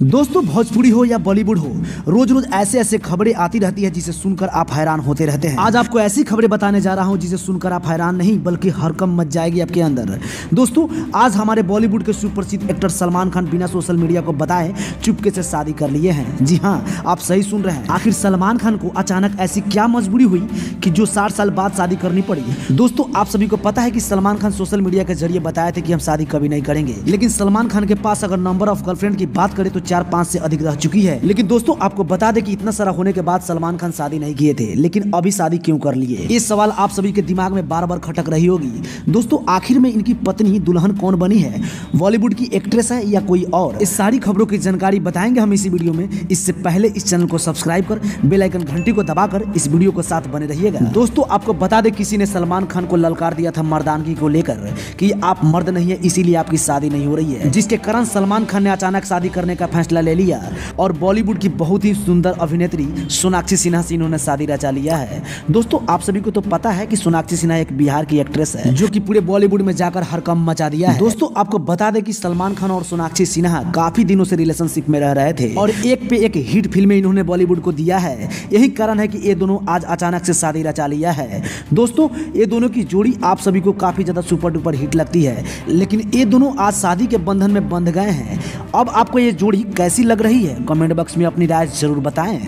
दोस्तों, भोजपुरी हो या बॉलीवुड हो, रोज रोज ऐसे ऐसे खबरें आती रहती है जिसे सुनकर आप हैरान होते रहते हैं। आज आपको ऐसी खबरें बताने जा रहा हूं जिसे सुनकर आप हैरान नहीं बल्कि हरकम मच जाएगी आपके अंदर। दोस्तों, आज हमारे बॉलीवुड के सुप्रसिद्ध एक्टर सलमान खान बिना सोशल मीडिया को बताए चुपके से शादी कर लिए हैं। जी हाँ, आप सही सुन रहे हैं। आखिर सलमान खान को अचानक ऐसी क्या मजबूरी हुई कि जो 60 साल बाद शादी करनी पड़ी। दोस्तों, आप सभी को पता है कि सलमान खान सोशल मीडिया के जरिए बताए थे कि हम शादी कभी नहीं करेंगे, लेकिन सलमान खान के पास अगर नंबर ऑफ गर्लफ्रेंड की बात करें तो 4-5 से अधिक रह चुकी है। लेकिन दोस्तों, आपको बता दें कि इतना सारा होने के बाद सलमान खान शादी नहीं किए थे, लेकिन अभी शादी क्यों कर लिए, ये सवाल आप सभी के दिमाग में बार बार खटक रही होगी। दोस्तों, आखिर में इनकी पत्नी दुल्हन कौन बनी है? बॉलीवुड की एक्ट्रेस है या कोई और? इस सारी खबरों की जानकारी बताएंगे हम इसी वीडियो में। इससे पहले इस चैनल को सब्सक्राइब कर बेल आइकन घंटी को दबाकर इस वीडियो के साथ बने रहिएगा। दोस्तों, आपको बता दें किसी ने सलमान खान को ललकार दिया था मर्दानगी को लेकर कि आप मर्द नहीं है, इसीलिए आपकी शादी नहीं हो रही है, जिसके कारण सलमान खान ने अचानक शादी करने का फैसला ले लिया और बॉलीवुड की बहुत ही सुंदर अभिनेत्री सोनाक्षी सिन्हा से इन्होंने शादी रचा लिया है। दोस्तों, आप सभी को तो पता है कि सोनाक्षी सिन्हा एक बिहार की एक्ट्रेस है जो कि पूरे बॉलीवुड में जाकर हरकम मचा दिया है। दोस्तों, आपको बता दें कि सलमान खान और सोनाक्षी सिन्हा काफी दिनों से रिलेशनशिप में रह रहे थे और एक पे एक हिट फिल्में इन्होंने बॉलीवुड को दिया है। यही कारण है कि ये दोनों आज अचानक से शादी रचा लिया है। दोस्तों, ये दोनों की जोड़ी आप सभी को काफी ज्यादा सुपर डुपर हिट लगती है, लेकिन ये दोनों आज शादी के बंधन में बंध गए हैं। अब आपको ये जोड़ी कैसी लग रही है? कमेंट बॉक्स में अपनी राय जरूर बताएं।